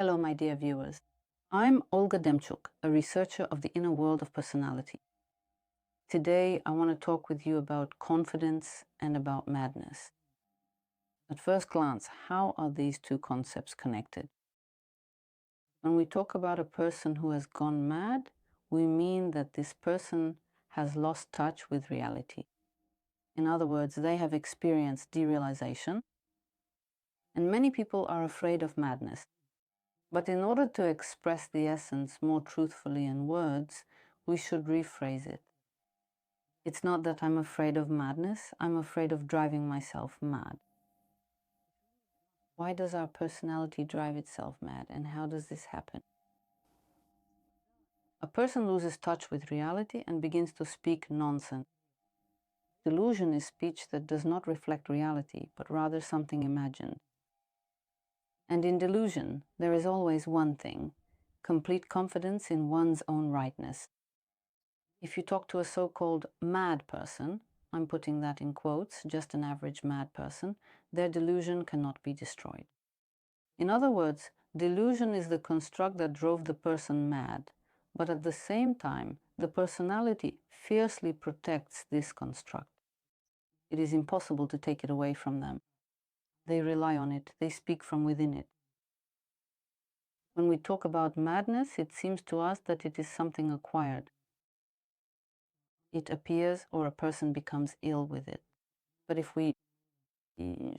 Hello, my dear viewers. I'm Olga Demchuk, a researcher of the inner world of personality. Today, I want to talk with you about confidence and about madness. At first glance, how are these two concepts connected? When we talk about a person who has gone mad, we mean that this person has lost touch with reality. In other words, they have experienced derealization, and many people are afraid of madness. But in order to express the essence more truthfully in words, we should rephrase it. It's not that I'm afraid of madness, I'm afraid of driving myself mad. Why does our personality drive itself mad, and how does this happen? A person loses touch with reality and begins to speak nonsense. Delusion is speech that does not reflect reality, but rather something imagined. And in delusion, there is always one thing: complete confidence in one's own rightness. If you talk to a so-called mad person, I'm putting that in quotes, just an average mad person, their delusion cannot be destroyed. In other words, delusion is the construct that drove the person mad, but at the same time, the personality fiercely protects this construct. It is impossible to take it away from them. They rely on it, they speak from within it. When we talk about madness, it seems to us that it is something acquired. It appears or a person becomes ill with it. But if we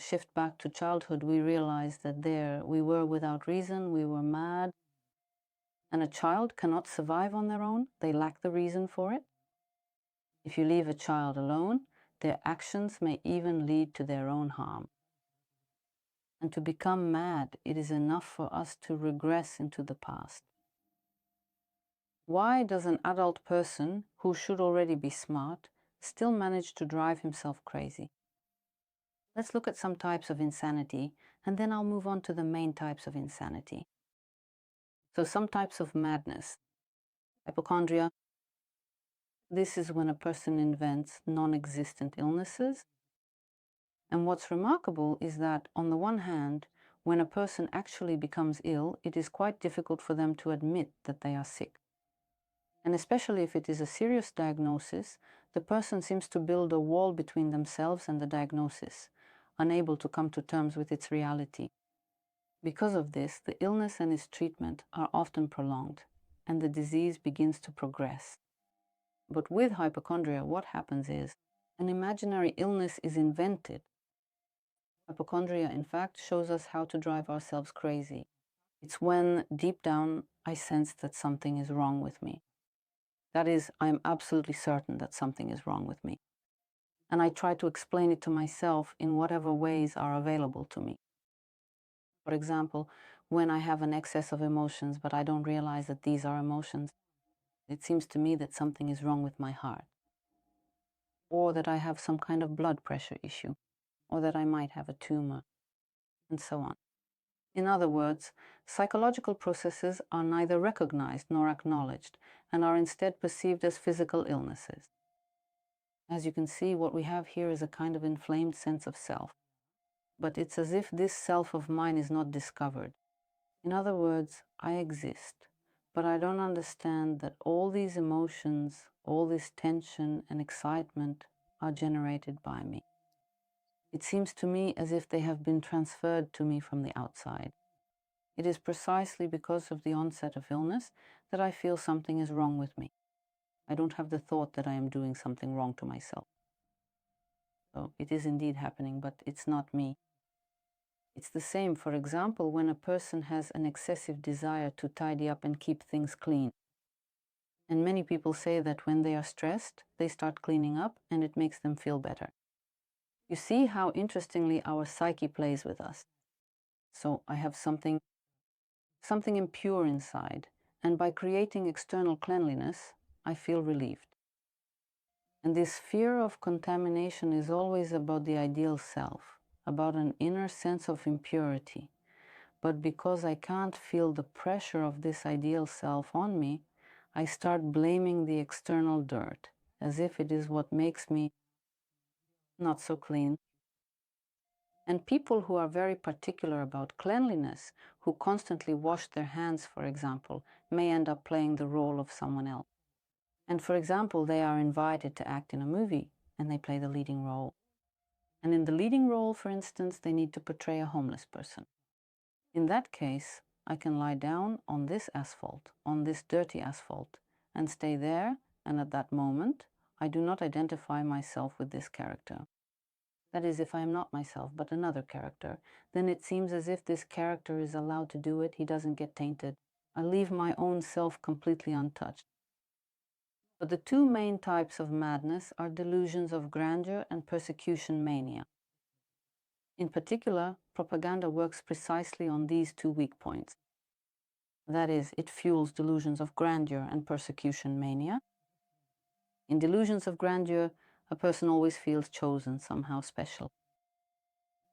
shift back to childhood, we realize that there we were without reason, we were mad. And a child cannot survive on their own, they lack the reason for it. If you leave a child alone, their actions may even lead to their own harm. And to become mad, it is enough for us to regress into the past. Why does an adult person, who should already be smart, still manage to drive himself crazy? Let's look at some types of insanity, and then I'll move on to the main types of insanity. So some types of madness. Hypochondria. This is when a person invents non-existent illnesses. And what's remarkable is that, on the one hand, when a person actually becomes ill, it is quite difficult for them to admit that they are sick. And especially if it is a serious diagnosis, the person seems to build a wall between themselves and the diagnosis, unable to come to terms with its reality. Because of this, the illness and its treatment are often prolonged, and the disease begins to progress. But with hypochondria, what happens is an imaginary illness is invented. Hypochondria, in fact, shows us how to drive ourselves crazy. It's when, deep down, I sense that something is wrong with me. That is, I'm absolutely certain that something is wrong with me. And I try to explain it to myself in whatever ways are available to me. For example, when I have an excess of emotions, but I don't realize that these are emotions, it seems to me that something is wrong with my heart, or that I have some kind of blood pressure issue, or that I might have a tumor, and so on. In other words, psychological processes are neither recognized nor acknowledged, and are instead perceived as physical illnesses. As you can see, what we have here is a kind of inflamed sense of self. But it's as if this self of mine is not discovered. In other words, I exist, but I don't understand that all these emotions, all this tension and excitement are generated by me. It seems to me as if they have been transferred to me from the outside. It is precisely because of the onset of illness that I feel something is wrong with me. I don't have the thought that I am doing something wrong to myself. So it is indeed happening, but it's not me. It's the same, for example, when a person has an excessive desire to tidy up and keep things clean. And many people say that when they are stressed, they start cleaning up and it makes them feel better. You see how interestingly our psyche plays with us. So I have something impure inside, and by creating external cleanliness, I feel relieved. And this fear of contamination is always about the ideal self, about an inner sense of impurity. But because I can't feel the pressure of this ideal self on me, I start blaming the external dirt, as if it is what makes me not so clean. And people who are very particular about cleanliness, who constantly wash their hands, for example, may end up playing the role of someone else. And for example, they are invited to act in a movie and they play the leading role. And in the leading role, for instance, they need to portray a homeless person. In that case, I can lie down on this asphalt, on this dirty asphalt, and stay there, and at that moment, I do not identify myself with this character. That is, if I am not myself, but another character, then it seems as if this character is allowed to do it, he doesn't get tainted. I leave my own self completely untouched. But the two main types of madness are delusions of grandeur and persecution mania. In particular, propaganda works precisely on these two weak points. That is, it fuels delusions of grandeur and persecution mania. In delusions of grandeur, a person always feels chosen, somehow special.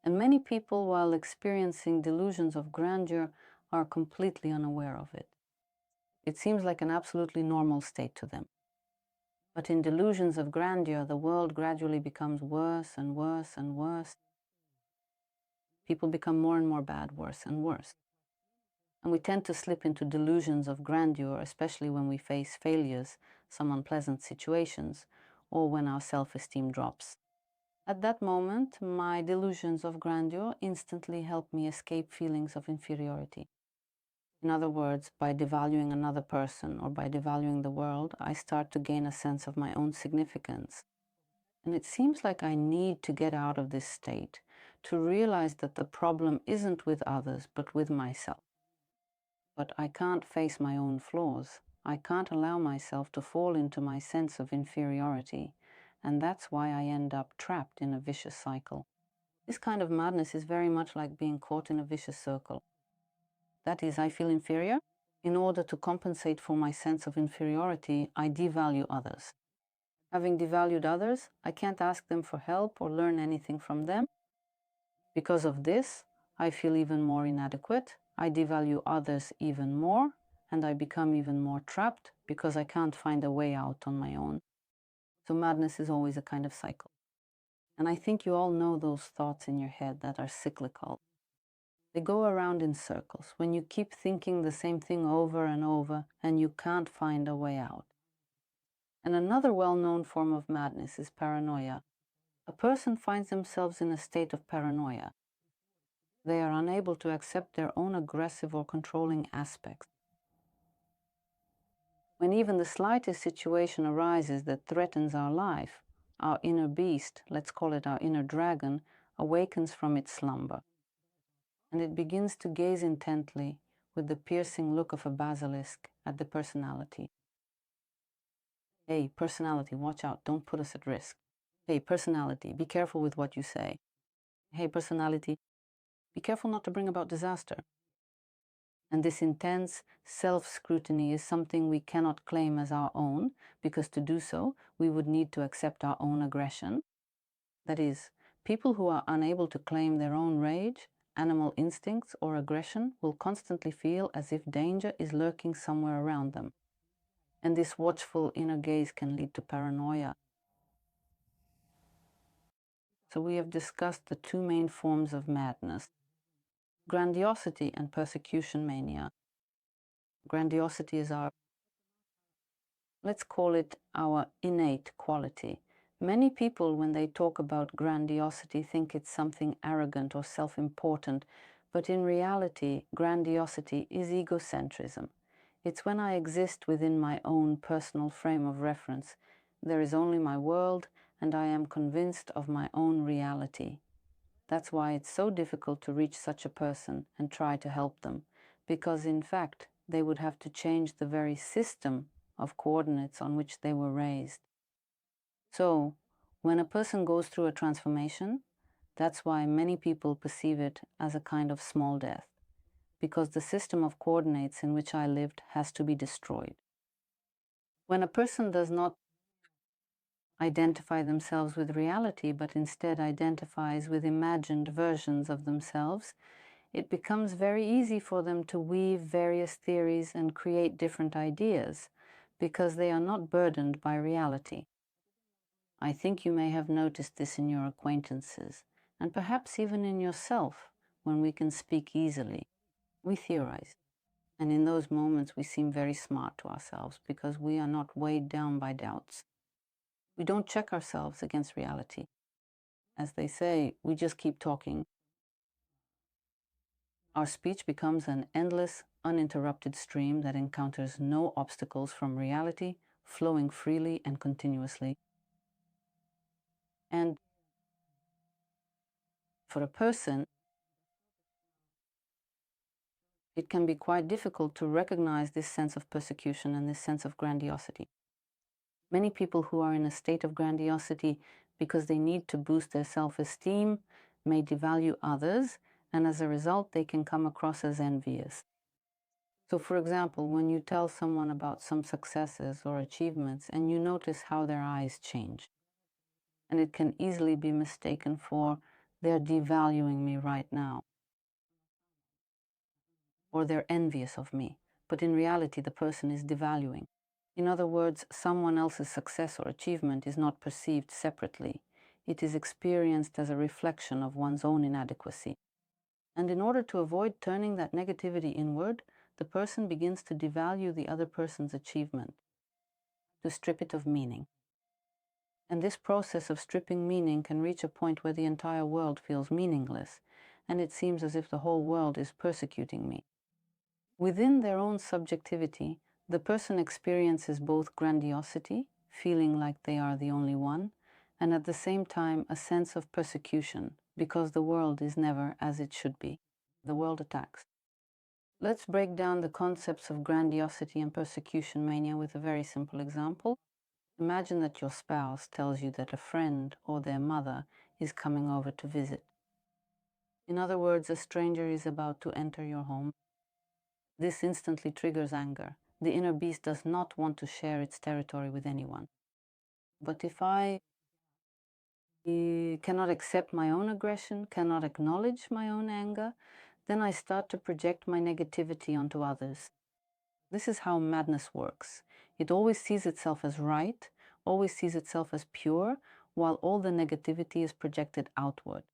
And many people, while experiencing delusions of grandeur, are completely unaware of it. It seems like an absolutely normal state to them. But in delusions of grandeur, the world gradually becomes worse and worse and worse. People become more and more bad, worse and worse. And we tend to slip into delusions of grandeur, especially when we face failures, some unpleasant situations, or when our self-esteem drops. At that moment, my delusions of grandeur instantly help me escape feelings of inferiority. In other words, by devaluing another person or by devaluing the world, I start to gain a sense of my own significance. And it seems like I need to get out of this state, to realize that the problem isn't with others, but with myself. But I can't face my own flaws. I can't allow myself to fall into my sense of inferiority, and that's why I end up trapped in a vicious cycle. This kind of madness is very much like being caught in a vicious circle. That is, I feel inferior. In order to compensate for my sense of inferiority, I devalue others. Having devalued others, I can't ask them for help or learn anything from them. Because of this, I feel even more inadequate. I devalue others even more, and I become even more trapped because I can't find a way out on my own. So madness is always a kind of cycle. And I think you all know those thoughts in your head that are cyclical. They go around in circles when you keep thinking the same thing over and over and you can't find a way out. And another well-known form of madness is paranoia. A person finds themselves in a state of paranoia. They are unable to accept their own aggressive or controlling aspects. When even the slightest situation arises that threatens our life, our inner beast, let's call it our inner dragon, awakens from its slumber. And it begins to gaze intently with the piercing look of a basilisk at the personality. Hey, personality, watch out, don't put us at risk. Hey, personality, be careful with what you say. Hey, personality, be careful not to bring about disaster. And this intense self-scrutiny is something we cannot claim as our own, because to do so, we would need to accept our own aggression. That is, people who are unable to claim their own rage, animal instincts, or aggression will constantly feel as if danger is lurking somewhere around them. And this watchful inner gaze can lead to paranoia. So we have discussed the two main forms of madness: grandiosity and persecution mania. Grandiosity is our, let's call it our innate quality. Many people, when they talk about grandiosity, think it's something arrogant or self-important, but in reality, grandiosity is egocentrism. It's when I exist within my own personal frame of reference. There is only my world, and I am convinced of my own reality. That's why it's so difficult to reach such a person and try to help them, because in fact, they would have to change the very system of coordinates on which they were raised. So, when a person goes through a transformation, that's why many people perceive it as a kind of small death, because the system of coordinates in which I lived has to be destroyed. When a person does not identify themselves with reality, but instead identifies with imagined versions of themselves, it becomes very easy for them to weave various theories and create different ideas, because they are not burdened by reality. I think you may have noticed this in your acquaintances, and perhaps even in yourself when we can speak easily. We theorize. And in those moments, we seem very smart to ourselves because we are not weighed down by doubts. We don't check ourselves against reality. As they say, we just keep talking. Our speech becomes an endless, uninterrupted stream that encounters no obstacles from reality, flowing freely and continuously. And for a person, it can be quite difficult to recognize this sense of persecution and this sense of grandiosity. Many people who are in a state of grandiosity because they need to boost their self-esteem may devalue others, and as a result, they can come across as envious. So, for example, when you tell someone about some successes or achievements and you notice how their eyes change, and it can easily be mistaken for, they're devaluing me right now, or they're envious of me, but in reality, the person is devaluing. In other words, someone else's success or achievement is not perceived separately. It is experienced as a reflection of one's own inadequacy. And in order to avoid turning that negativity inward, the person begins to devalue the other person's achievement, to strip it of meaning. And this process of stripping meaning can reach a point where the entire world feels meaningless, and it seems as if the whole world is persecuting me. Within their own subjectivity, the person experiences both grandiosity, feeling like they are the only one, and at the same time a sense of persecution, because the world is never as it should be. The world attacks. Let's break down the concepts of grandiosity and persecution mania with a very simple example. Imagine that your spouse tells you that a friend or their mother is coming over to visit. In other words, a stranger is about to enter your home. This instantly triggers anger. The inner beast does not want to share its territory with anyone. But if I cannot accept my own aggression, cannot acknowledge my own anger, then I start to project my negativity onto others. This is how madness works. It always sees itself as right, always sees itself as pure, while all the negativity is projected outward.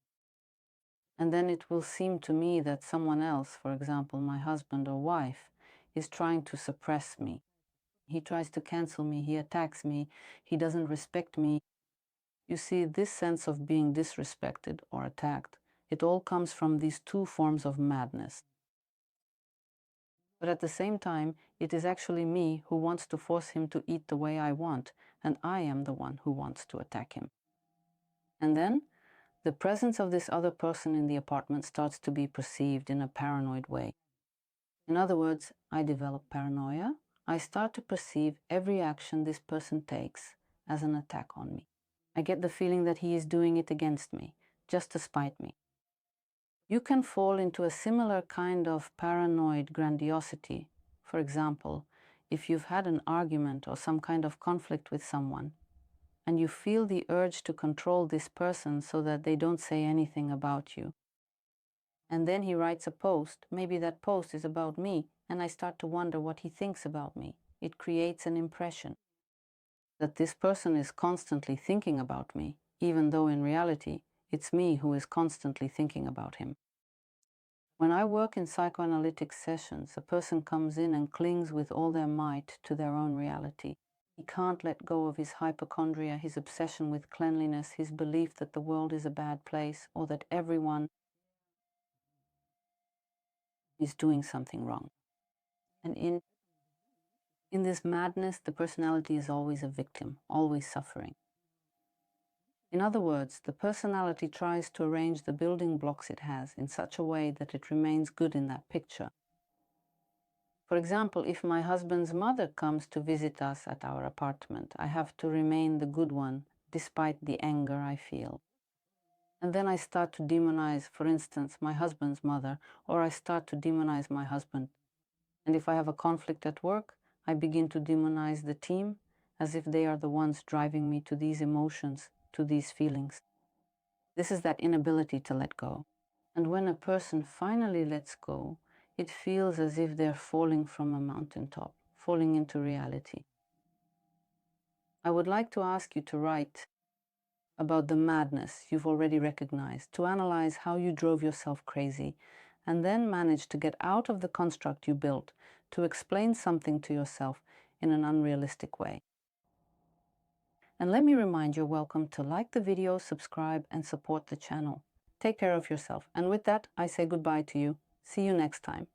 And then it will seem to me that someone else, for example, my husband or wife, is trying to suppress me. He tries to cancel me, he attacks me, he doesn't respect me. You see, this sense of being disrespected or attacked, it all comes from these two forms of madness. But at the same time, it is actually me who wants to force him to eat the way I want, and I am the one who wants to attack him. And then, the presence of this other person in the apartment starts to be perceived in a paranoid way. In other words, I develop paranoia. I start to perceive every action this person takes as an attack on me. I get the feeling that he is doing it against me, just to spite me. You can fall into a similar kind of paranoid grandiosity. For example, if you've had an argument or some kind of conflict with someone, and you feel the urge to control this person so that they don't say anything about you. And then he writes a post, maybe that post is about me, and I start to wonder what he thinks about me. It creates an impression that this person is constantly thinking about me, even though in reality, it's me who is constantly thinking about him. When I work in psychoanalytic sessions, a person comes in and clings with all their might to their own reality. He can't let go of his hypochondria, his obsession with cleanliness, his belief that the world is a bad place or that everyone is doing something wrong. And in this madness, the personality is always a victim, always suffering. In other words, the personality tries to arrange the building blocks it has in such a way that it remains good in that picture. For example, if my husband's mother comes to visit us at our apartment, I have to remain the good one despite the anger I feel. And then I start to demonize, for instance, my husband's mother, or I start to demonize my husband. And if I have a conflict at work, I begin to demonize the team as if they are the ones driving me to these emotions, to these feelings. This is that inability to let go. And when a person finally lets go, it feels as if they're falling from a mountaintop, falling into reality. I would like to ask you to write about the madness you've already recognized, to analyze how you drove yourself crazy, and then manage to get out of the construct you built to explain something to yourself in an unrealistic way. And let me remind you're welcome to like the video, subscribe, and support the channel. Take care of yourself. And with that, I say goodbye to you. See you next time.